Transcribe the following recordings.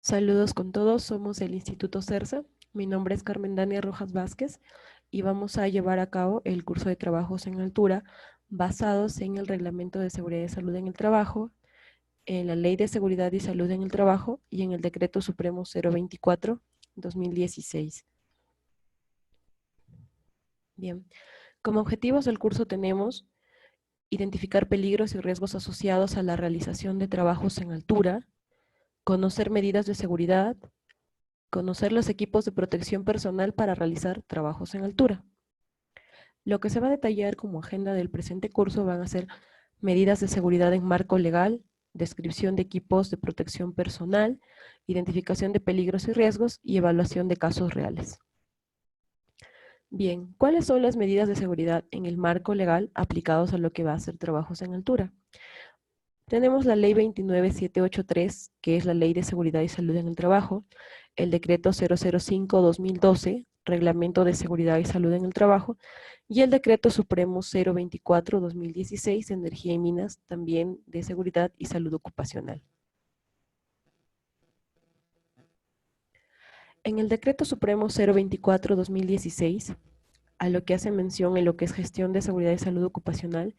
Saludos con todos, somos el Instituto CERSA. Mi nombre es Carmen Dania Rojas Vázquez y vamos a llevar a cabo el curso de trabajos en altura basados en el Reglamento de Seguridad y Salud en el Trabajo, en la Ley de Seguridad y Salud en el Trabajo y en el Decreto Supremo 024/2016. Bien, como objetivos del curso tenemos identificar peligros y riesgos asociados a la realización de trabajos en altura, conocer medidas de seguridad, conocer los equipos de protección personal para realizar trabajos en altura. Lo que se va a detallar como agenda del presente curso van a ser medidas de seguridad en marco legal, descripción de equipos de protección personal, identificación de peligros y riesgos y evaluación de casos reales. Bien, ¿cuáles son las medidas de seguridad en el marco legal aplicados a lo que va a ser trabajos en altura? Tenemos la Ley 29783, que es la Ley de Seguridad y Salud en el Trabajo, el Decreto 005/2012, Reglamento de Seguridad y Salud en el Trabajo, y el Decreto Supremo 024/2016, Energía y Minas, también de Seguridad y Salud Ocupacional. En el Decreto Supremo 024/2016, a lo que hace mención en lo que es gestión de seguridad y salud ocupacional,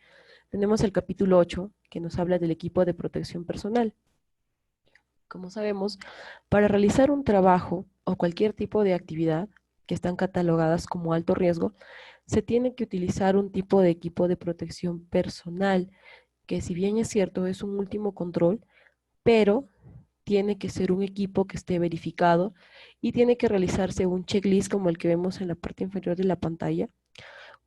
tenemos el capítulo 8, que nos habla del equipo de protección personal. Como sabemos, para realizar un trabajo o cualquier tipo de actividad que están catalogadas como alto riesgo, se tiene que utilizar un tipo de equipo de protección personal, que si bien es cierto es un último control, pero tiene que ser un equipo que esté verificado y tiene que realizarse un checklist como el que vemos en la parte inferior de la pantalla.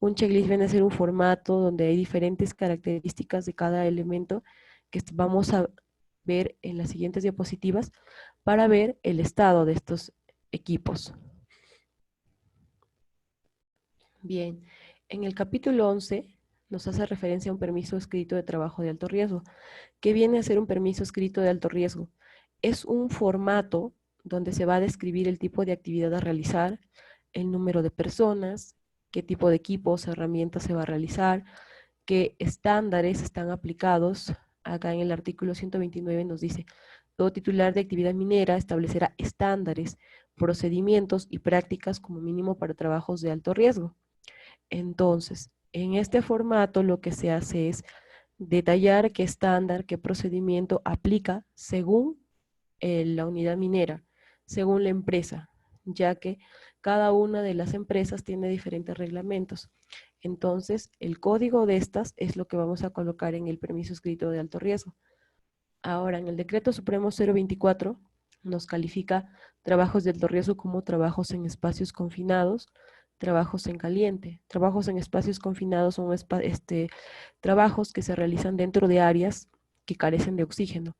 Un checklist viene a ser un formato donde hay diferentes características de cada elemento que vamos a ver en las siguientes diapositivas para ver el estado de estos equipos. Bien, en el capítulo 11 nos hace referencia a un permiso escrito de trabajo de alto riesgo. ¿Qué viene a ser un permiso escrito de alto riesgo? Es un formato donde se va a describir el tipo de actividad a realizar, el número de personas, qué tipo de equipos, herramientas se va a realizar, qué estándares están aplicados. Acá en el artículo 129 nos dice, todo titular de actividad minera establecerá estándares, procedimientos y prácticas como mínimo para trabajos de alto riesgo. Entonces, en este formato lo que se hace es detallar qué estándar, qué procedimiento aplica según la unidad minera, según la empresa, ya que cada una de las empresas tiene diferentes reglamentos. Entonces, el código de estas es lo que vamos a colocar en el permiso escrito de alto riesgo. Ahora, en el Decreto Supremo 024 nos califica trabajos de alto riesgo como trabajos en espacios confinados, trabajos en caliente. Trabajos en espacios confinados son trabajos que se realizan dentro de áreas que carecen de oxígeno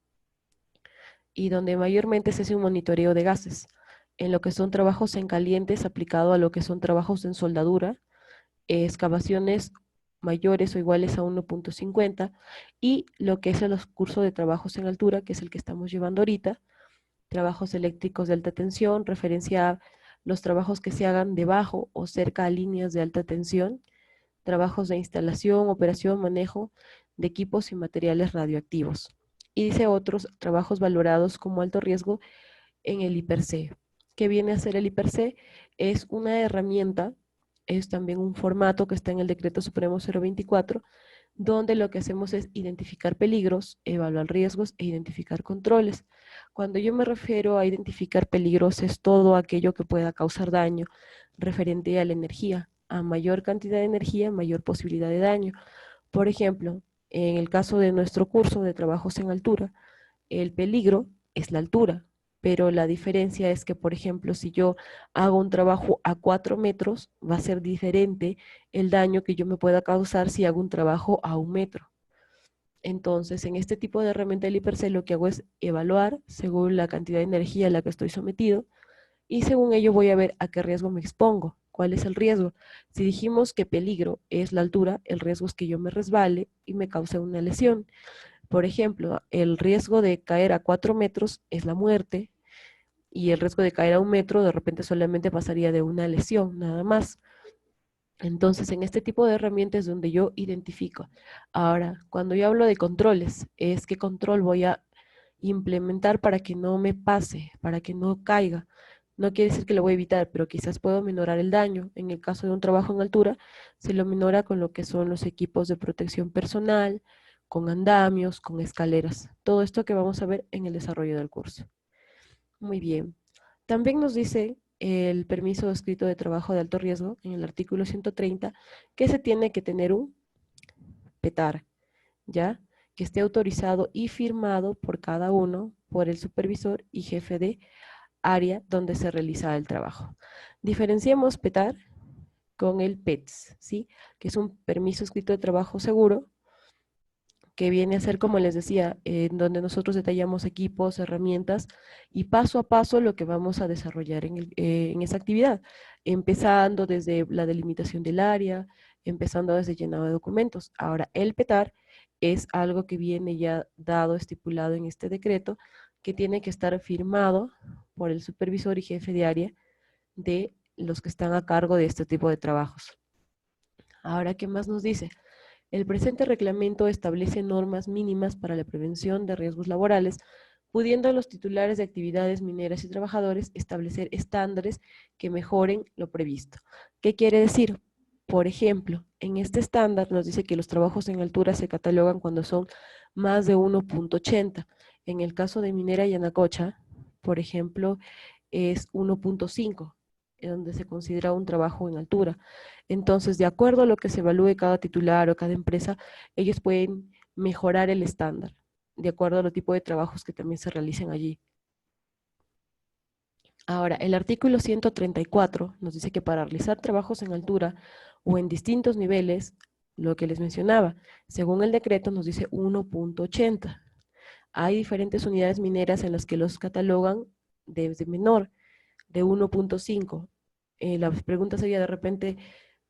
y donde mayormente se hace un monitoreo de gases. En lo que son trabajos en calientes aplicado a lo que son trabajos en soldadura, excavaciones mayores o iguales a 1.50 y lo que es el curso de trabajos en altura, que es el que estamos llevando ahorita, trabajos eléctricos de alta tensión, referencia a los trabajos que se hagan debajo o cerca a líneas de alta tensión, trabajos de instalación, operación, manejo de equipos y materiales radioactivos. Y dice otros trabajos valorados como alto riesgo en el IPRC. ¿Qué viene a ser el IPRC? Es una herramienta, es también un formato que está en el Decreto Supremo 024, donde lo que hacemos es identificar peligros, evaluar riesgos e identificar controles. Cuando yo me refiero a identificar peligros es todo aquello que pueda causar daño referente a la energía. A mayor cantidad de energía, mayor posibilidad de daño. Por ejemplo, en el caso de nuestro curso de trabajos en altura, el peligro es la altura, pero la diferencia es que, por ejemplo, si yo hago un trabajo a 4 metros, va a ser diferente el daño que yo me pueda causar si hago un trabajo a 1 metro. Entonces, en este tipo de herramienta del IPRC lo que hago es evaluar según la cantidad de energía a la que estoy sometido y según ello voy a ver a qué riesgo me expongo. ¿Cuál es el riesgo? Si dijimos que peligro es la altura, el riesgo es que yo me resbale y me cause una lesión. Por ejemplo, el riesgo de caer a 4 metros es la muerte y el riesgo de caer a 1 metro de repente solamente pasaría de una lesión, nada más. Entonces, en este tipo de herramientas es donde yo identifico. Ahora, cuando yo hablo de controles, es qué control voy a implementar para que no me pase, para que no caiga. No quiere decir que lo voy a evitar, pero quizás puedo minorar el daño. En el caso de un trabajo en altura, se lo minora con lo que son los equipos de protección personal, con andamios, con escaleras. Todo esto que vamos a ver en el desarrollo del curso. Muy bien. También nos dice el permiso escrito de trabajo de alto riesgo en el artículo 130 que se tiene que tener un PETAR, ¿ya? Que esté autorizado y firmado por cada uno, por el supervisor y jefe de área donde se realiza el trabajo. Diferenciemos PETAR con el PETS, ¿sí? Que es un permiso escrito de trabajo seguro, que viene a ser, como les decía, en donde nosotros detallamos equipos, herramientas y paso a paso lo que vamos a desarrollar en esa actividad, empezando desde la delimitación del área, empezando desde llenado de documentos. Ahora, el PETAR es algo que viene ya dado, estipulado en este decreto, que tiene que estar firmado por el supervisor y jefe de área de los que están a cargo de este tipo de trabajos. Ahora, ¿qué más nos dice? El presente reglamento establece normas mínimas para la prevención de riesgos laborales, pudiendo los titulares de actividades mineras y trabajadores establecer estándares que mejoren lo previsto. ¿Qué quiere decir? Por ejemplo, en este estándar nos dice que los trabajos en altura se catalogan cuando son más de 1.80. En el caso de Minera Yanacocha, por ejemplo, es 1.5, en donde se considera un trabajo en altura. Entonces, de acuerdo a lo que se evalúe cada titular o cada empresa, ellos pueden mejorar el estándar, de acuerdo a los tipos de trabajos que también se realicen allí. Ahora, el artículo 134 nos dice que para realizar trabajos en altura o en distintos niveles, lo que les mencionaba, según el decreto nos dice 1.80. Hay diferentes unidades mineras en las que los catalogan desde menor, de 1.5. La pregunta sería de repente,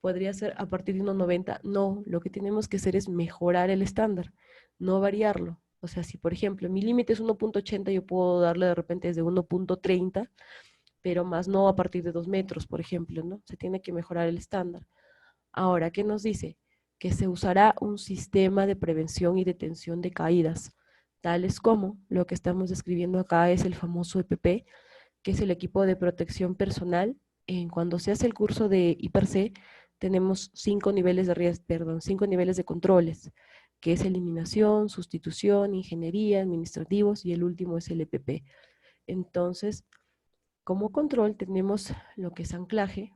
¿podría ser a partir de 1.90? No, lo que tenemos que hacer es mejorar el estándar, no variarlo. O sea, si por ejemplo mi límite es 1.80, yo puedo darle de repente desde 1.30, pero más no a partir de 2 metros, por ejemplo, ¿no? Se tiene que mejorar el estándar. Ahora, ¿qué nos dice? Que se usará un sistema de prevención y detención de caídas, tales como lo que estamos describiendo acá es el famoso EPP, que es el equipo de protección personal. Cuando se hace el curso de IPRC, tenemos 5 niveles de riesgo, perdón, 5 niveles de controles, que es eliminación, sustitución, ingeniería, administrativos y el último es el EPP. Entonces, como control tenemos lo que es anclaje,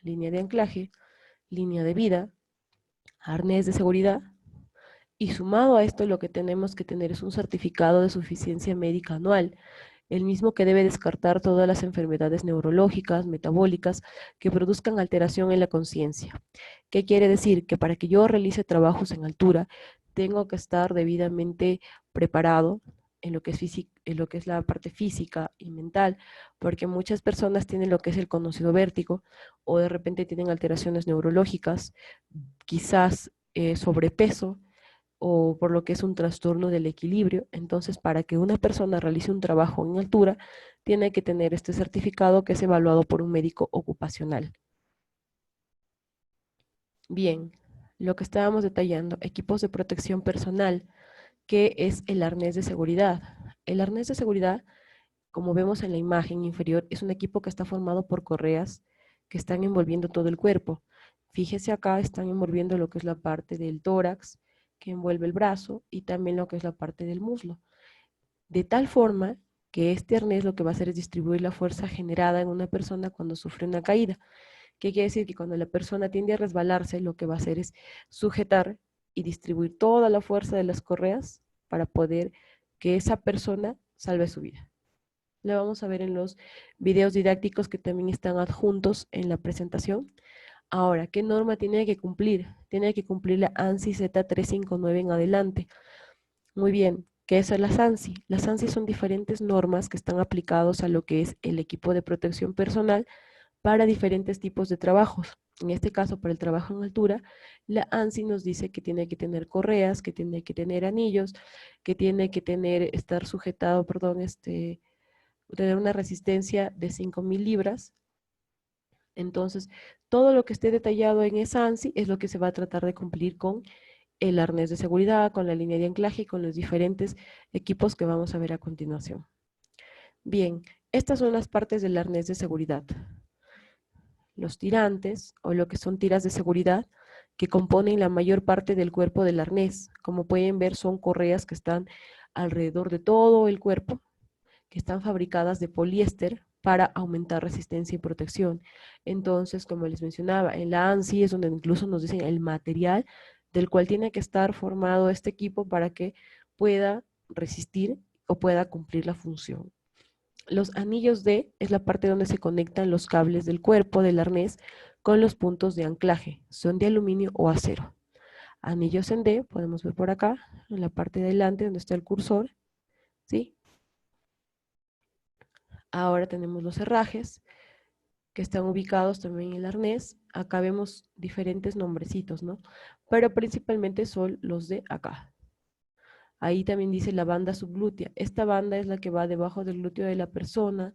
línea de anclaje, línea de vida, arnés de seguridad, y sumado a esto lo que tenemos que tener es un certificado de suficiencia médica anual, el mismo que debe descartar todas las enfermedades neurológicas, metabólicas, que produzcan alteración en la conciencia. ¿Qué quiere decir? Que para que yo realice trabajos en altura, tengo que estar debidamente preparado en lo que es la parte física y mental, porque muchas personas tienen lo que es el conocido vértigo o de repente tienen alteraciones neurológicas, quizás sobrepeso, o por lo que es un trastorno del equilibrio. Entonces, para que una persona realice un trabajo en altura, tiene que tener este certificado que es evaluado por un médico ocupacional. Bien, lo que estábamos detallando, equipos de protección personal, que es el arnés de seguridad. El arnés de seguridad, como vemos en la imagen inferior, es un equipo que está formado por correas que están envolviendo todo el cuerpo. Fíjese acá, están envolviendo lo que es la parte del tórax, que envuelve el brazo, y también lo que es la parte del muslo. De tal forma que este arnés lo que va a hacer es distribuir la fuerza generada en una persona cuando sufre una caída. ¿Qué quiere decir? Que cuando la persona tiende a resbalarse, lo que va a hacer es sujetar y distribuir toda la fuerza de las correas para poder que esa persona salve su vida. Lo vamos a ver en los videos didácticos que también están adjuntos en la presentación. Ahora, ¿qué norma tiene que cumplir? Tiene que cumplir la ANSI Z359 en adelante. Muy bien, ¿qué es la SANSI? Las SANSI son diferentes normas que están aplicados a lo que es el equipo de protección personal para diferentes tipos de trabajos. En este caso, para el trabajo en altura, la ANSI nos dice que tiene que tener correas, que tiene que tener anillos, que tiene que estar sujetado, perdón, tener una resistencia de 5.000 libras. Entonces, todo lo que esté detallado en esa ANSI es lo que se va a tratar de cumplir con el arnés de seguridad, con la línea de anclaje y con los diferentes equipos que vamos a ver a continuación. Bien, estas son las partes del arnés de seguridad. Los tirantes, o lo que son tiras de seguridad, que componen la mayor parte del cuerpo del arnés. Como pueden ver, son correas que están alrededor de todo el cuerpo, que están fabricadas de poliéster para aumentar resistencia y protección. Entonces, como les mencionaba, en la ANSI es donde incluso nos dicen el material del cual tiene que estar formado este equipo para que pueda resistir o pueda cumplir la función. Los anillos D es la parte donde se conectan los cables del cuerpo del arnés con los puntos de anclaje. Son de aluminio o acero. Anillos en D, podemos ver por acá, en la parte de adelante donde está el cursor, ¿sí? Ahora tenemos los herrajes, que están ubicados también en el arnés. Acá vemos diferentes nombrecitos, ¿no? Pero principalmente son los de acá. Ahí también dice la banda subglútea. Esta banda es la que va debajo del glúteo de la persona,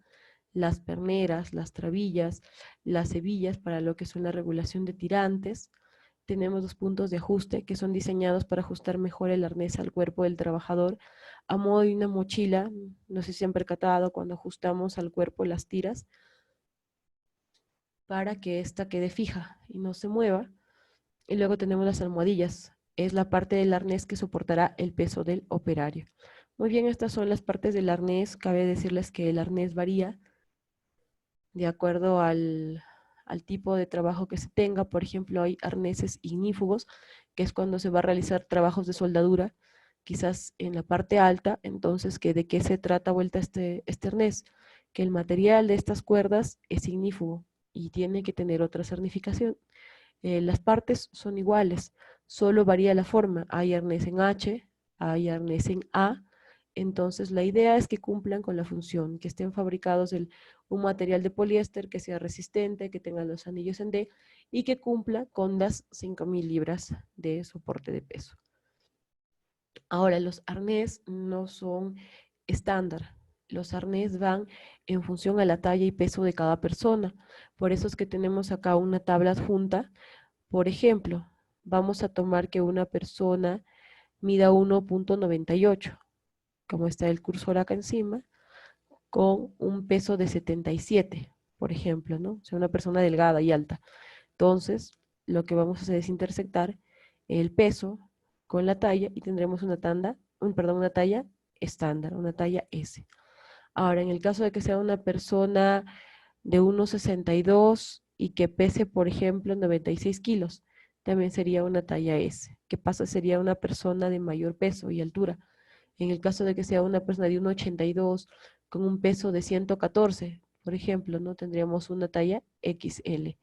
las perneras, las trabillas, las hebillas para lo que son la regulación de tirantes. Tenemos los puntos de ajuste que son diseñados para ajustar mejor el arnés al cuerpo del trabajador a modo de una mochila. No sé si se han percatado cuando ajustamos al cuerpo las tiras para que ésta quede fija y no se mueva. Y luego tenemos las almohadillas. Es la parte del arnés que soportará el peso del operario. Muy bien, estas son las partes del arnés. Cabe decirles que el arnés varía de acuerdo al tipo de trabajo que se tenga. Por ejemplo, hay arneses ignífugos, que es cuando se va a realizar trabajos de soldadura, quizás en la parte alta. Entonces, ¿de qué se trata vuelta este arnés? Que el material de estas cuerdas es ignífugo y tiene que tener otra cernificación. Las partes son iguales, solo varía la forma. Hay arnés en H, hay arnés en A. Entonces la idea es que cumplan con la función, que estén fabricados de un material de poliéster que sea resistente, que tenga los anillos en D y que cumpla con las 5.000 libras de soporte de peso. Ahora, los arnés no son estándar. Los arnés van en función a la talla y peso de cada persona. Por eso es que tenemos acá una tabla adjunta. Por ejemplo, vamos a tomar que una persona mida 1.98, como está el cursor acá encima, con un peso de 77, por ejemplo, ¿no? O sea, una persona delgada y alta. Entonces, lo que vamos a hacer es intersectar el peso con la talla y tendremos una una talla estándar, una talla S. Ahora, en el caso de que sea una persona de 1,62 y que pese, por ejemplo, 96 kilos, también sería una talla S. ¿Qué pasa? Sería una persona de mayor peso y altura. En el caso de que sea una persona de 1,82 con un peso de 114, por ejemplo, ¿no? Tendríamos una talla XL.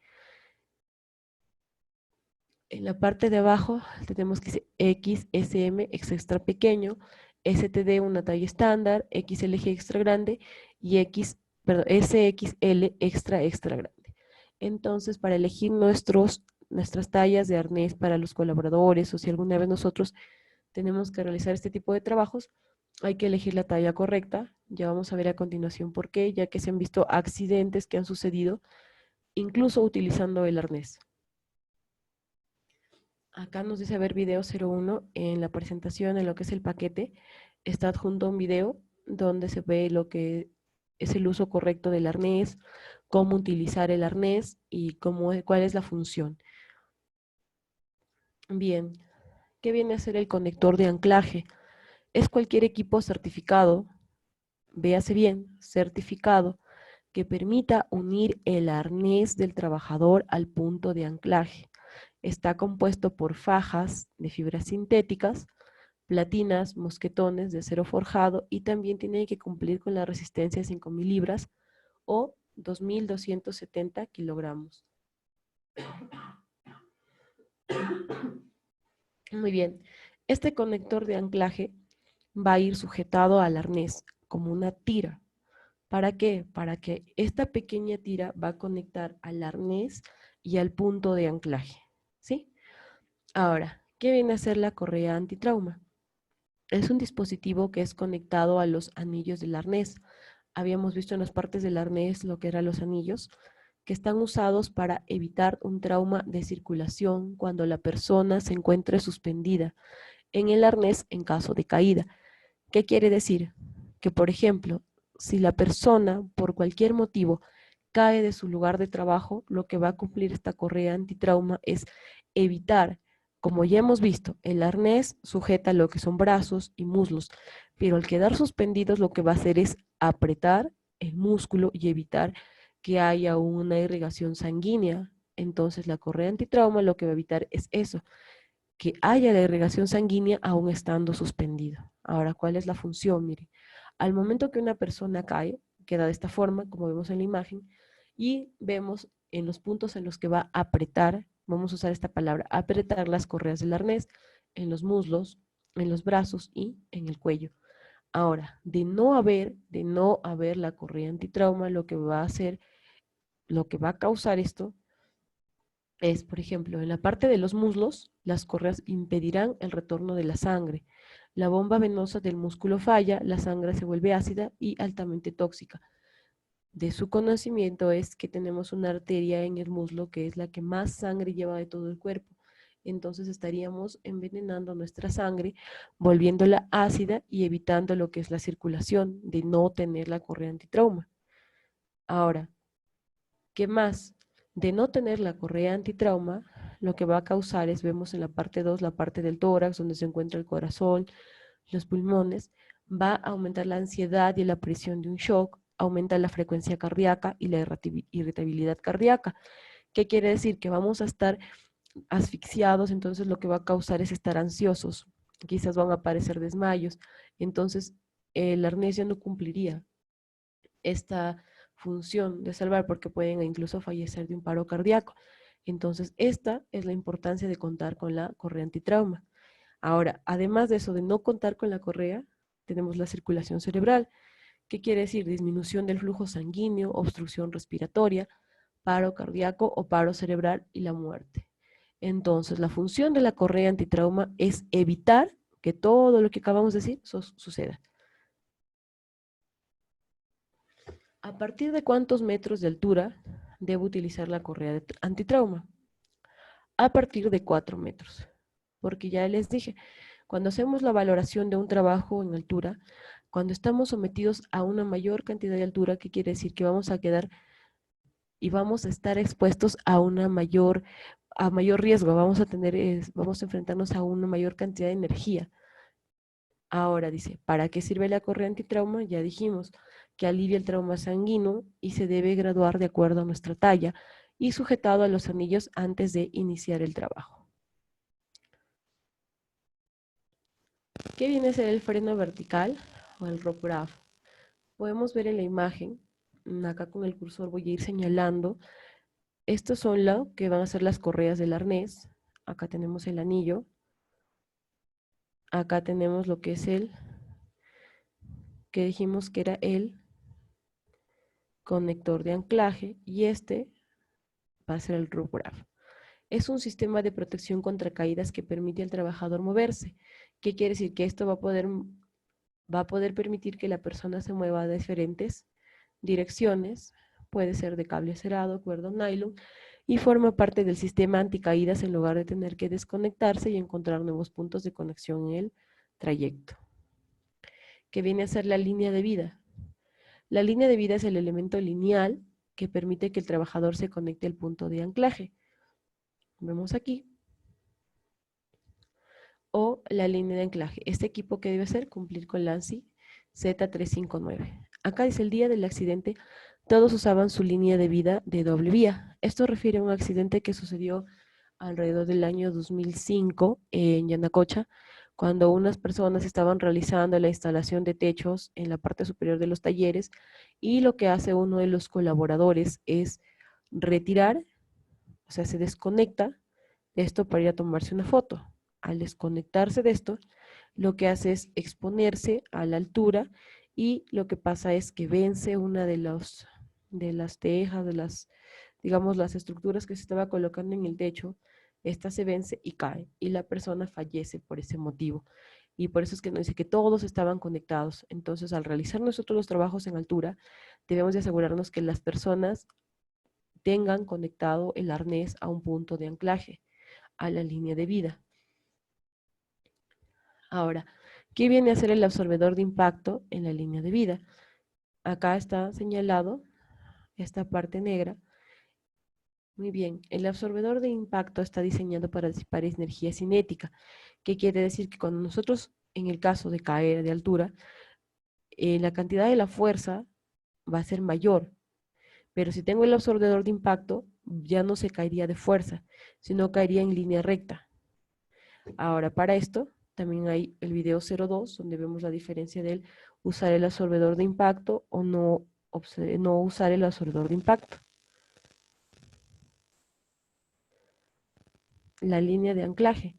En la parte de abajo tenemos que XSM extra pequeño, STD una talla estándar, XLG extra grande y SXL extra grande. Entonces, para elegir nuestras tallas de arnés para los colaboradores o si alguna vez nosotros tenemos que realizar este tipo de trabajos, hay que elegir la talla correcta. Ya vamos a ver a continuación por qué, ya que se han visto accidentes que han sucedido incluso utilizando el arnés. Acá nos dice ver video 01 en la presentación, en lo que es el paquete, está adjunto un video donde se ve lo que es el uso correcto del arnés, cómo utilizar el arnés y cuál es la función. Bien, ¿qué viene a ser el conector de anclaje? Es cualquier equipo certificado, véase bien, certificado, que permita unir el arnés del trabajador al punto de anclaje. Está compuesto por fajas de fibras sintéticas, platinas, mosquetones de acero forjado y también tiene que cumplir con la resistencia de 5.000 libras o 2.270 kilogramos. Muy bien, este conector de anclaje va a ir sujetado al arnés como una tira. ¿Para qué? Para que esta pequeña tira va a conectar al arnés y al punto de anclaje, ¿sí? Ahora, ¿qué viene a ser la correa antitrauma? Es un dispositivo que es conectado a los anillos del arnés. Habíamos visto en las partes del arnés lo que eran los anillos. que están usados para evitar un trauma de circulación cuando la persona se encuentre suspendida en el arnés en caso de caída. ¿Qué quiere decir? Que, por ejemplo, si la persona por cualquier motivo cae de su lugar de trabajo, lo que va a cumplir esta correa antitrauma es evitar, como ya hemos visto, el arnés sujeta lo que son brazos y muslos, pero al quedar suspendidos lo que va a hacer es apretar el músculo y evitar que haya una irrigación sanguínea. Entonces la correa antitrauma lo que va a evitar es eso, que haya la irrigación sanguínea aún estando suspendido. Ahora, ¿cuál es la función? Mire, al momento que una persona cae, queda de esta forma, como vemos en la imagen, y vemos en los puntos en los que va a apretar, vamos a usar esta palabra, apretar las correas del arnés, en los muslos, en los brazos y en el cuello. Ahora, de no haber la correa antitrauma, lo que va a hacer, lo que va a causar esto es, por ejemplo, en la parte de los muslos, las correas impedirán el retorno de la sangre. La bomba venosa del músculo falla, la sangre se vuelve ácida y altamente tóxica. De su conocimiento es que tenemos una arteria en el muslo que es la que más sangre lleva de todo el cuerpo. Entonces estaríamos envenenando nuestra sangre, volviéndola ácida y evitando lo que es la circulación, de no tener la correa antitrauma. Ahora, ¿qué más? De no tener la correa antitrauma, lo que va a causar es, vemos en la parte 2, la parte del tórax, donde se encuentra el corazón, los pulmones, va a aumentar la ansiedad y la presión de un shock, aumenta la frecuencia cardíaca y la irritabilidad cardíaca. ¿Qué quiere decir? Que vamos a estar asfixiados, entonces lo que va a causar es estar ansiosos, quizás van a aparecer desmayos, entonces el arnés ya no cumpliría esta función de salvar porque pueden incluso fallecer de un paro cardíaco. Entonces, esta es la importancia de contar con la correa antitrauma. Ahora, además de eso, de no contar con la correa, tenemos la circulación cerebral. ¿Qué quiere decir? Disminución del flujo sanguíneo, obstrucción respiratoria, paro cardíaco o paro cerebral y la muerte. Entonces, la función de la correa antitrauma es evitar que todo lo que acabamos de decir suceda. ¿A partir de cuántos metros de altura debo utilizar la correa antitrauma? A partir de 4 metros. Porque ya les dije, cuando hacemos la valoración de un trabajo en altura, cuando estamos sometidos a una mayor cantidad de altura, ¿qué quiere decir? Que vamos a quedar y vamos a estar expuestos a mayor riesgo, vamos a enfrentarnos a una mayor cantidad de energía. Ahora dice, ¿para qué sirve la correa antitrauma? Ya dijimos que alivia el trauma sanguíneo y se debe graduar de acuerdo a nuestra talla y sujetado a los anillos antes de iniciar el trabajo. ¿Qué viene a ser el freno vertical o el rope grab? Podemos ver en la imagen, acá con el cursor voy a ir señalando, estos son lo que van a ser las correas del arnés, acá tenemos el anillo, acá tenemos lo que es que dijimos que era el conector de anclaje y este va a ser el rope grab. Es un sistema de protección contra caídas que permite al trabajador moverse. ¿Qué quiere decir? Que esto va a poder permitir que la persona se mueva de diferentes direcciones, puede ser de cable cerrado, cuerda nylon, y forma parte del sistema anticaídas en lugar de tener que desconectarse y encontrar nuevos puntos de conexión en el trayecto. ¿Qué viene a ser la línea de vida? La línea de vida es el elemento lineal que permite que el trabajador se conecte al punto de anclaje. Vemos aquí. O la línea de anclaje. Este equipo que debe hacer, cumplir con la ANSI Z359. Acá dice el día del accidente, todos usaban su línea de vida de doble vía. Esto refiere a un accidente que sucedió alrededor del año 2005 en Yanacocha, cuando unas personas estaban realizando la instalación de techos en la parte superior de los talleres y lo que hace uno de los colaboradores es retirar, o sea, se desconecta de esto para ir a tomarse una foto. Al desconectarse de esto, lo que hace es exponerse a la altura y lo que pasa es que vence una de las tejas, digamos, las estructuras que se estaba colocando en el techo, esta se vence y cae y la persona fallece por ese motivo. Y por eso es que nos dice que todos estaban conectados. Entonces, al realizar nosotros los trabajos en altura, debemos de asegurarnos que las personas tengan conectado el arnés a un punto de anclaje, a la línea de vida. Ahora, ¿qué viene a ser el absorbedor de impacto en la línea de vida? Acá está señalado esta parte negra. Muy bien, el absorbedor de impacto está diseñado para disipar energía cinética, que quiere decir que cuando nosotros, en el caso de caer de altura, la cantidad de la fuerza va a ser mayor, pero si tengo el absorbedor de impacto, ya no se caería de fuerza, sino caería en línea recta. Ahora, para esto, también hay el video 02, donde vemos la diferencia de usar el absorbedor de impacto o no usar el absorbedor de impacto. La línea de anclaje.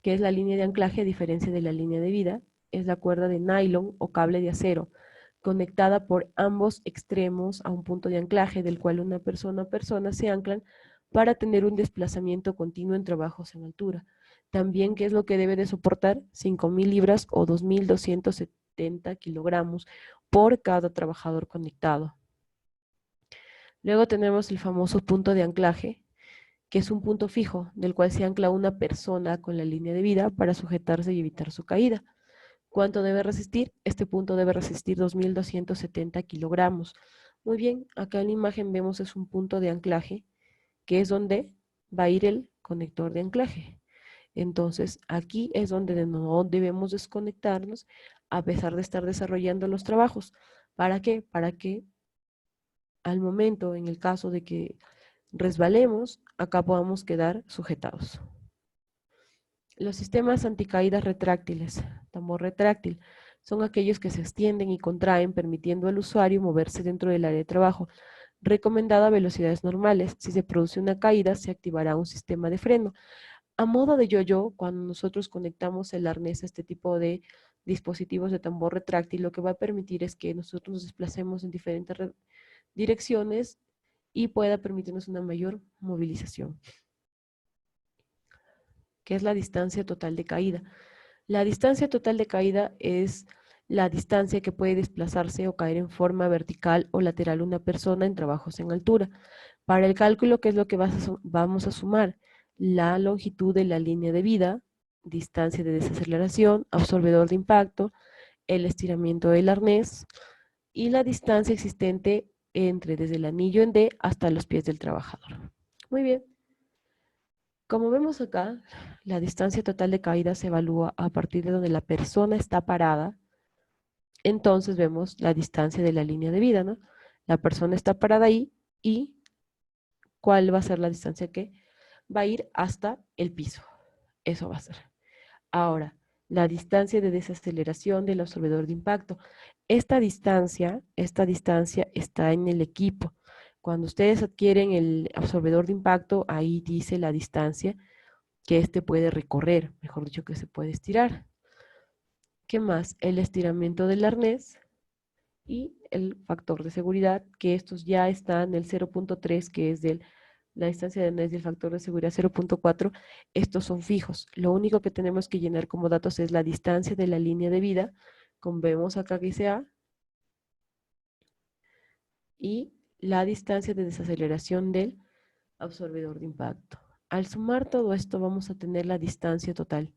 ¿Qué es la línea de anclaje a diferencia de la línea de vida? Es la cuerda de nylon o cable de acero, conectada por ambos extremos a un punto de anclaje del cual una persona o personas se anclan para tener un desplazamiento continuo en trabajos en altura. También, ¿qué es lo que debe de soportar? 5.000 libras o 2.270 kilogramos por cada trabajador conectado. Luego tenemos el famoso punto de anclaje, que es un punto fijo del cual se ancla una persona con la línea de vida para sujetarse y evitar su caída. ¿Cuánto debe resistir? Este punto debe resistir 2.270 kilogramos. Muy bien, acá en la imagen vemos es un punto de anclaje, que es donde va a ir el conector de anclaje. Entonces, aquí es donde no debemos desconectarnos a pesar de estar desarrollando los trabajos. ¿Para qué? Para que al momento, en el caso de que resbalemos, acá podamos quedar sujetados. Los sistemas anticaídas retráctiles, tambor retráctil, son aquellos que se extienden y contraen permitiendo al usuario moverse dentro del área de trabajo, recomendado a velocidades normales. Si se produce una caída, se activará un sistema de freno. A modo de yo-yo, cuando nosotros conectamos el arnés a este tipo de dispositivos de tambor retráctil, lo que va a permitir es que nosotros nos desplacemos en diferentes direcciones y pueda permitirnos una mayor movilización, que es la distancia total de caída. La distancia total de caída es la distancia que puede desplazarse o caer en forma vertical o lateral una persona en trabajos en altura. Para el cálculo, ¿qué es lo que vamos a sumar? La longitud de la línea de vida, distancia de desaceleración, absorbedor de impacto, el estiramiento del arnés y la distancia existente desde el anillo en D hasta los pies del trabajador. Muy bien. Como vemos acá, la distancia total de caída se evalúa a partir de donde la persona está parada. Entonces vemos la distancia de la línea de vida, ¿no? La persona está parada ahí y ¿cuál va a ser la distancia que va a ir hasta el piso? Eso va a ser. Ahora, la distancia de desaceleración del absorbedor de impacto. Esta distancia está en el equipo. Cuando ustedes adquieren el absorbedor de impacto, ahí dice la distancia que éste puede recorrer, mejor dicho, que se puede estirar. ¿Qué más? El estiramiento del arnés y el factor de seguridad, que estos ya están en el 0.3, que es la distancia de arnés del factor de seguridad 0.4. Estos son fijos. Lo único que tenemos que llenar como datos es la distancia de la línea de vida, como vemos acá que dice A, y la distancia de desaceleración del absorbedor de impacto. Al sumar todo esto vamos a tener la distancia total.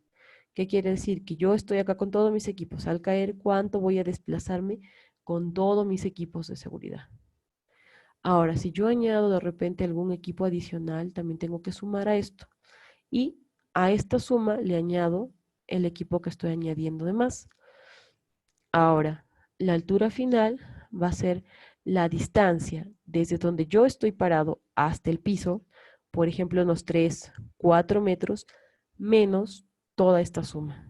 ¿Qué quiere decir? Que yo estoy acá con todos mis equipos. Al caer, ¿cuánto voy a desplazarme con todos mis equipos de seguridad? Ahora, si yo añado de repente algún equipo adicional, también tengo que sumar a esto. Y a esta suma le añado el equipo que estoy añadiendo de más. Ahora, la altura final va a ser la distancia desde donde yo estoy parado hasta el piso, por ejemplo, unos 3, 4 metros, menos toda esta suma.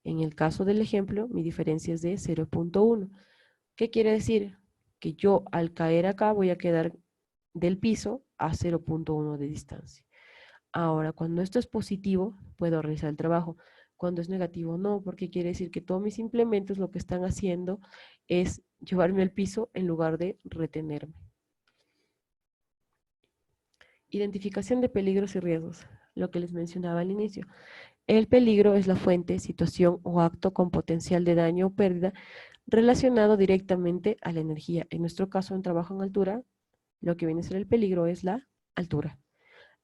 En el caso del ejemplo, mi diferencia es de 0.1. ¿Qué quiere decir? Que yo al caer acá voy a quedar del piso a 0.1 de distancia. Ahora, cuando esto es positivo, puedo realizar el trabajo. Cuando es negativo, no, porque quiere decir que todos mis implementos lo que están haciendo es llevarme al piso en lugar de retenerme. Identificación de peligros y riesgos, lo que les mencionaba al inicio. El peligro es la fuente, situación o acto con potencial de daño o pérdida relacionado directamente a la energía. En nuestro caso, en trabajo en altura, Lo que viene a ser el peligro es la altura.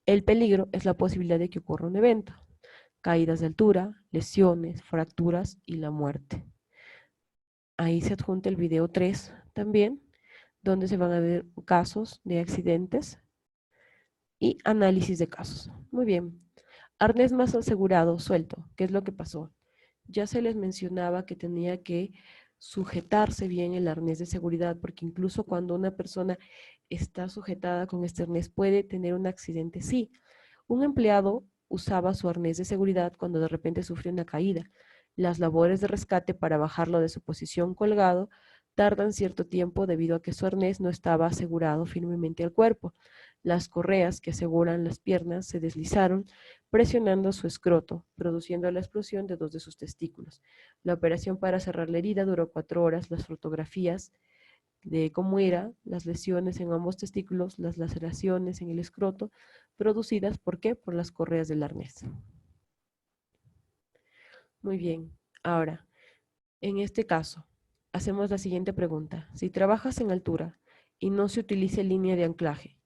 El peligro es la posibilidad de que ocurra un evento. Caídas de altura, lesiones, fracturas y la muerte. Ahí se adjunta el video 3 también, donde se van a ver casos de accidentes y análisis de casos. Muy bien. Arnés más asegurado, suelto. ¿Qué es lo que pasó? Ya se les mencionaba que tenía que sujetarse bien el arnés de seguridad, porque incluso cuando una persona está sujetada con este arnés puede tener un accidente. Sí, un empleado usaba su arnés de seguridad cuando de repente sufrió una caída. Las labores de rescate para bajarlo de su posición colgado tardan cierto tiempo debido a que su arnés no estaba asegurado firmemente al cuerpo. Las correas que aseguran las piernas se deslizaron, presionando su escroto, produciendo la explosión de dos de sus testículos. La operación para cerrar la herida duró 4 horas. Las fotografías de cómo eran las lesiones en ambos testículos, las laceraciones en el escroto, producidas, ¿por qué? Por las correas del arnés. Muy bien, ahora, en este caso, hacemos la siguiente pregunta. Si trabajas en altura y no se utiliza línea de anclaje,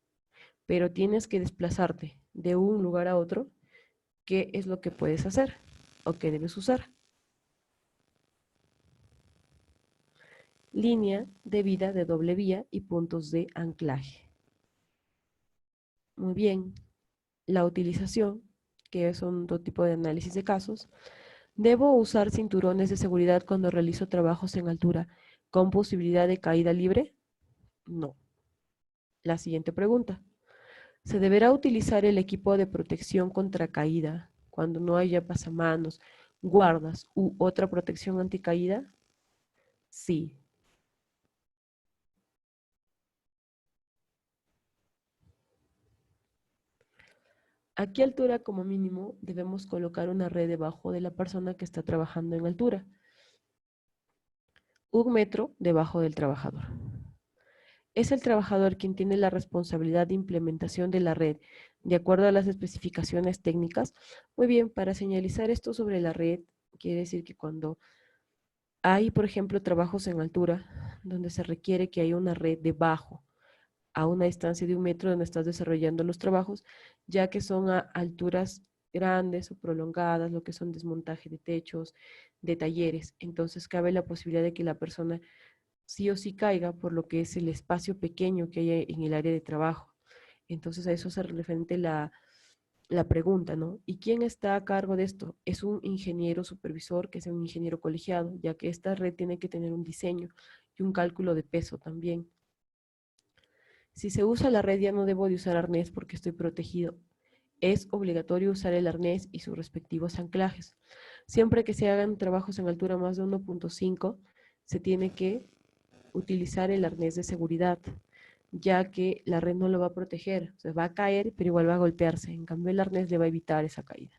pero tienes que desplazarte de un lugar a otro, ¿qué es lo que puedes hacer o qué debes usar? Línea de vida de doble vía y puntos de anclaje. Muy bien, la utilización, que es otro tipo de análisis de casos. ¿Debo usar cinturones de seguridad cuando realizo trabajos en altura con posibilidad de caída libre? No. La siguiente pregunta. ¿Se deberá utilizar el equipo de protección contra caída cuando no haya pasamanos, guardas u otra protección anticaída? Sí. ¿A qué altura como mínimo debemos colocar una red debajo de la persona que está trabajando en altura? 1 metro debajo del trabajador. Es el trabajador quien tiene la responsabilidad de implementación de la red de acuerdo a las especificaciones técnicas. Muy bien, para señalizar esto sobre la red, quiere decir que cuando hay, por ejemplo, trabajos en altura, donde se requiere que haya una red debajo, a una distancia de 1 metro donde estás desarrollando los trabajos, ya que son a alturas grandes o prolongadas, lo que son desmontaje de techos, de talleres. Entonces cabe la posibilidad de que la persona sí o sí caiga por lo que es el espacio pequeño que hay en el área de trabajo. Entonces a eso se refiere la pregunta, ¿no? ¿Y quién está a cargo de esto? Es un ingeniero supervisor, que es un ingeniero colegiado, ya que esta red tiene que tener un diseño y un cálculo de peso también. Si se usa la red ya no debo de usar arnés porque estoy protegido. Es obligatorio usar el arnés y sus respectivos anclajes. Siempre que se hagan trabajos en altura más de 1.5, se tiene que utilizar el arnés de seguridad, ya que la red no lo va a proteger, o sea, va a caer, pero igual va a golpearse. En cambio, el arnés le va a evitar esa caída.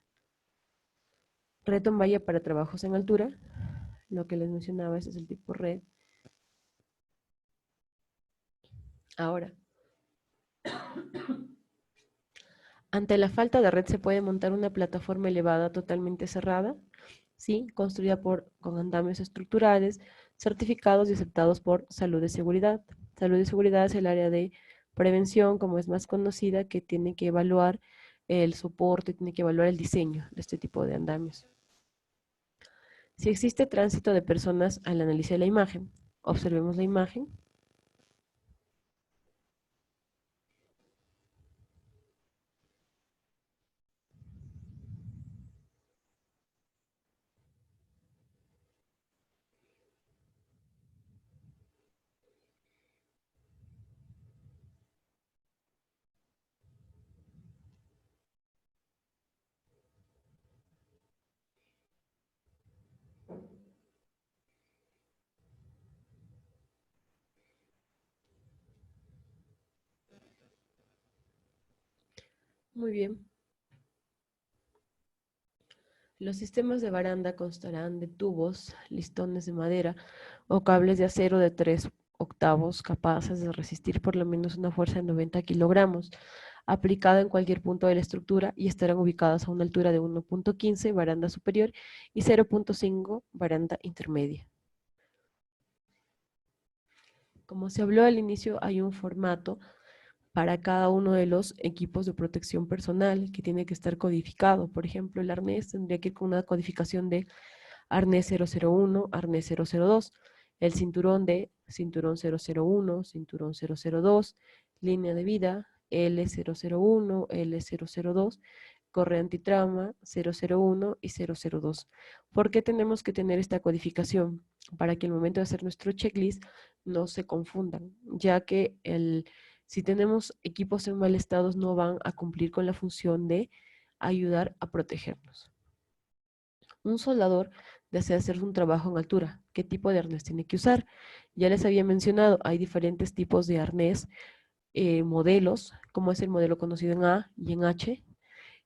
Red en valla para trabajos en altura, lo que les mencionaba, ese es el tipo red. Ahora, ante la falta de red se puede montar una plataforma elevada totalmente cerrada, sí, construida con andamios estructurales, certificados y aceptados por Salud y Seguridad. Salud y Seguridad es el área de prevención, como es más conocida, que tiene que evaluar el soporte, tiene que evaluar el diseño de este tipo de andamios. Si existe tránsito de personas al analizar la imagen, observemos la imagen. Muy bien. Los sistemas de baranda constarán de tubos, listones de madera o cables de acero de 3/8 capaces de resistir por lo menos una fuerza de 90 kilogramos, aplicada en cualquier punto de la estructura y estarán ubicadas a una altura de 1.15 baranda superior y 0.5 baranda intermedia. Como se habló al inicio, hay un formato para cada uno de los equipos de protección personal que tiene que estar codificado. Por ejemplo, el arnés tendría que ir con una codificación de arnés 001, arnés 002, el cinturón de cinturón 001, cinturón 002, línea de vida L001, L002, correa antitrauma 001 y 002. ¿Por qué tenemos que tener esta codificación? Para que al momento de hacer nuestro checklist no se confundan, ya que si tenemos equipos en mal estado no van a cumplir con la función de ayudar a protegernos. Un soldador desea hacer un trabajo en altura. ¿Qué tipo de arnés tiene que usar? Ya les había mencionado, hay diferentes tipos de arnés, modelos, como es el modelo conocido en A y en H,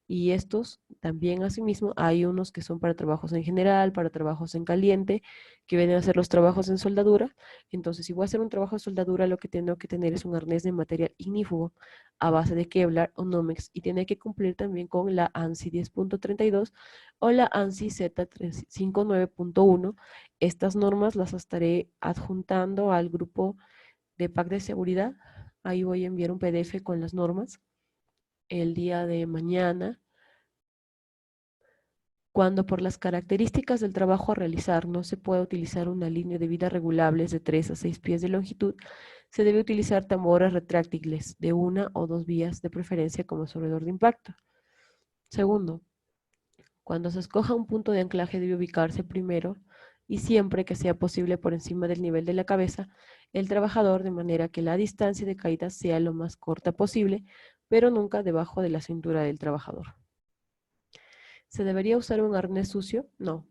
y estos también asimismo hay unos que son para trabajos en general, para trabajos en caliente, que vienen a hacer los trabajos en soldadura. Entonces, si voy a hacer un trabajo de soldadura, lo que tengo que tener es un arnés de material ignífugo a base de Kevlar o Nomex y tiene que cumplir también con la ANSI 10.32 o la ANSI Z59.1. Estas normas las estaré adjuntando al grupo de pack de seguridad. Ahí voy a enviar un PDF con las normas el día de mañana. Cuando por las características del trabajo a realizar no se puede utilizar una línea de vida regulables de 3 a 6 pies de longitud, se debe utilizar tambores retráctiles de 1 o 2 vías, de preferencia como absorbedor de impacto. Segundo, cuando se escoja un punto de anclaje debe ubicarse primero y siempre que sea posible por encima del nivel de la cabeza el trabajador, de manera que la distancia de caída sea lo más corta posible, pero nunca debajo de la cintura del trabajador. ¿Se debería usar un arnés sucio? No,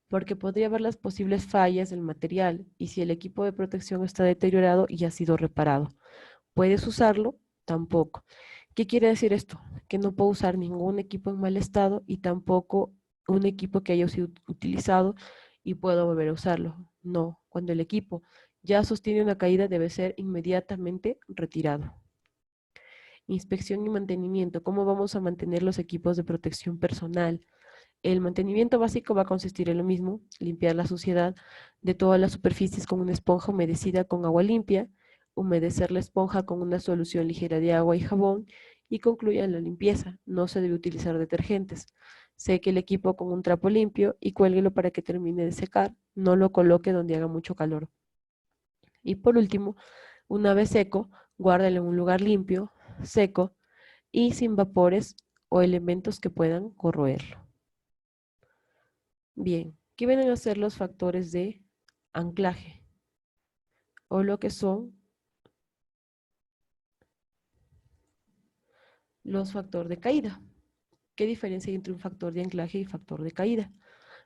porque podría ver las posibles fallas del material y si el equipo de protección está deteriorado y ha sido reparado. ¿Puedes usarlo? Tampoco. ¿Qué quiere decir esto? Que no puedo usar ningún equipo en mal estado y tampoco un equipo que haya sido utilizado y puedo volver a usarlo. No, cuando el equipo ya sostiene una caída debe ser inmediatamente retirado. Inspección y mantenimiento. ¿Cómo vamos a mantener los equipos de protección personal? El mantenimiento básico va a consistir en lo mismo: limpiar la suciedad de todas las superficies con una esponja humedecida con agua limpia, humedecer la esponja con una solución ligera de agua y jabón y concluya en la limpieza. No se debe utilizar detergentes. Seque el equipo con un trapo limpio y cuélguelo para que termine de secar. No lo coloque donde haga mucho calor. Y por último, una vez seco, guárdalo en un lugar limpio, seco y sin vapores o elementos que puedan corroerlo. Bien, ¿qué vienen a ser los factores de anclaje? O lo que son los factores de caída. ¿Qué diferencia hay entre un factor de anclaje y factor de caída?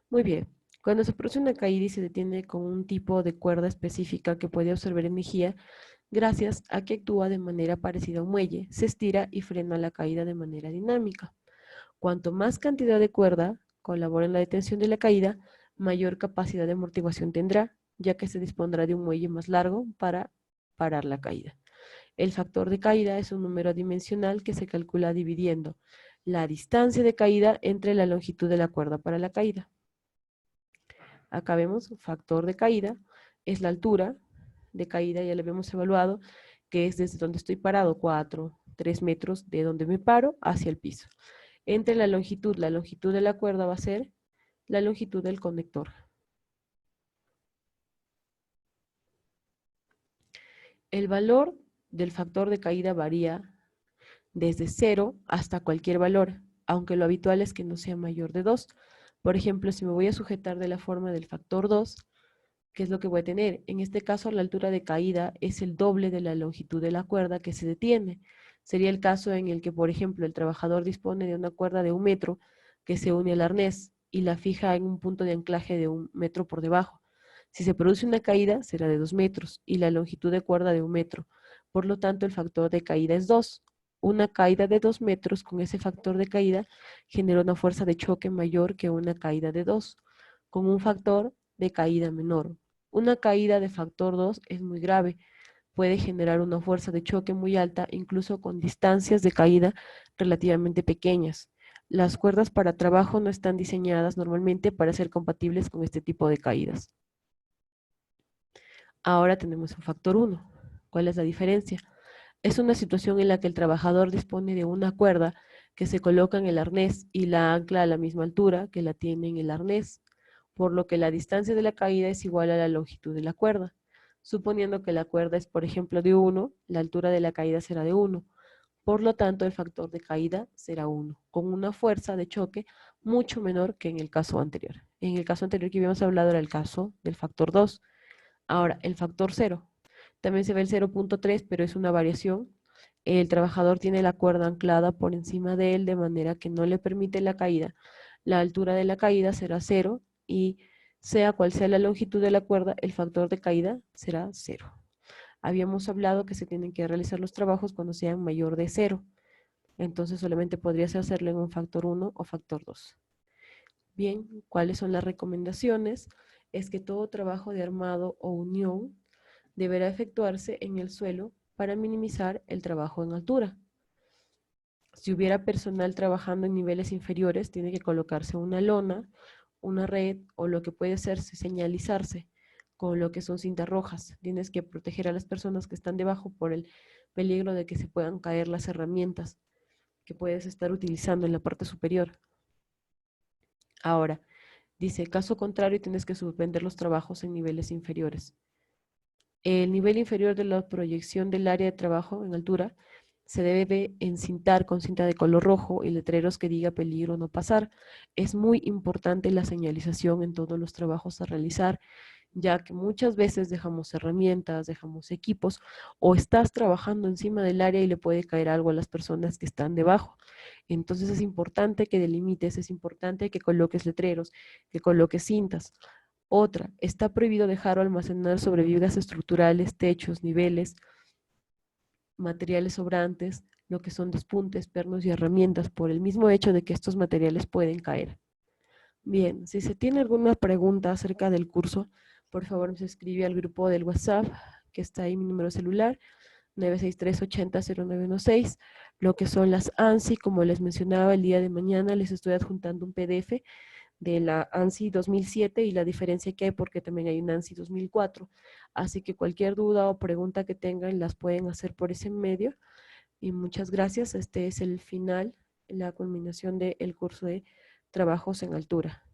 Muy bien, cuando se produce una caída y se detiene con un tipo de cuerda específica que puede absorber energía, gracias a que actúa de manera parecida a un muelle, se estira y frena la caída de manera dinámica. Cuanto más cantidad de cuerda colabora en la detención de la caída, mayor capacidad de amortiguación tendrá, ya que se dispondrá de un muelle más largo para parar la caída. El factor de caída es un número dimensional que se calcula dividiendo la distancia de caída entre la longitud de la cuerda para la caída. Acá vemos factor de caída, es la altura de caída, ya lo habíamos evaluado, que es desde donde estoy parado, 4, 3 metros de donde me paro hacia el piso. Entre la longitud de la cuerda va a ser la longitud del conector. El valor del factor de caída varía desde 0 hasta cualquier valor, aunque lo habitual es que no sea mayor de 2. Por ejemplo, si me voy a sujetar de la forma del factor 2, ¿qué es lo que voy a tener? En este caso, la altura de caída es el doble de la longitud de la cuerda que se detiene. Sería el caso en el que, por ejemplo, el trabajador dispone de una cuerda de 1 metro que se une al arnés y la fija en un punto de anclaje de 1 metro por debajo. Si se produce una caída, será de 2 metros y la longitud de cuerda de 1 metro. Por lo tanto, el factor de caída es 2. Una caída de 2 metros con ese factor de caída genera una fuerza de choque mayor que una caída de 2, con un factor de caída menor. Una caída de factor 2 es muy grave, puede generar una fuerza de choque muy alta, incluso con distancias de caída relativamente pequeñas. Las cuerdas para trabajo no están diseñadas normalmente para ser compatibles con este tipo de caídas. Ahora tenemos un factor 1. ¿Cuál es la diferencia? Es una situación en la que el trabajador dispone de una cuerda que se coloca en el arnés y la ancla a la misma altura que la tiene en el arnés, por lo que la distancia de la caída es igual a la longitud de la cuerda. Suponiendo que la cuerda es, por ejemplo, de 1, la altura de la caída será de 1. Por lo tanto, el factor de caída será 1, con una fuerza de choque mucho menor que en el caso anterior. En el caso anterior que habíamos hablado era el caso del factor 2. Ahora, el factor 0. También se ve el 0.3, pero es una variación. El trabajador tiene la cuerda anclada por encima de él de manera que no le permite la caída. La altura de la caída será 0 y sea cual sea la longitud de la cuerda, el factor de caída será 0. Habíamos hablado que se tienen que realizar los trabajos cuando sean mayor de 0. Entonces solamente podrías hacerlo en un factor 1 o factor 2. Bien, ¿cuáles son las recomendaciones? Es que todo trabajo de armado o unión deberá efectuarse en el suelo para minimizar el trabajo en altura. Si hubiera personal trabajando en niveles inferiores, tiene que colocarse una lona, una red o lo que puede ser señalizarse con lo que son cintas rojas. Tienes que proteger a las personas que están debajo por el peligro de que se puedan caer las herramientas que puedes estar utilizando en la parte superior. Ahora, dice, caso contrario, tienes que suspender los trabajos en niveles inferiores. El nivel inferior de la proyección del área de trabajo en altura se debe encintar con cinta de color rojo y letreros que diga peligro no pasar. Es muy importante la señalización en todos los trabajos a realizar, ya que muchas veces dejamos herramientas, dejamos equipos o estás trabajando encima del área y le puede caer algo a las personas que están debajo. Entonces es importante que delimites, es importante que coloques letreros, que coloques cintas. Otra, está prohibido dejar o almacenar sobre vigas estructurales, techos, niveles, materiales sobrantes, lo que son despuntes, pernos y herramientas, por el mismo hecho de que estos materiales pueden caer. Bien, si se tiene alguna pregunta acerca del curso, por favor se escribe al grupo del WhatsApp, que está ahí mi número celular, 963-80-0916, lo que son las ANSI, como les mencionaba el día de mañana, les estoy adjuntando un PDF de la ANSI 2007 y la diferencia que hay porque también hay una ANSI 2004. Así que cualquier duda o pregunta que tengan las pueden hacer por ese medio. Y muchas gracias. Este es el final, la culminación del curso de trabajos en altura.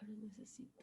Ahora necesito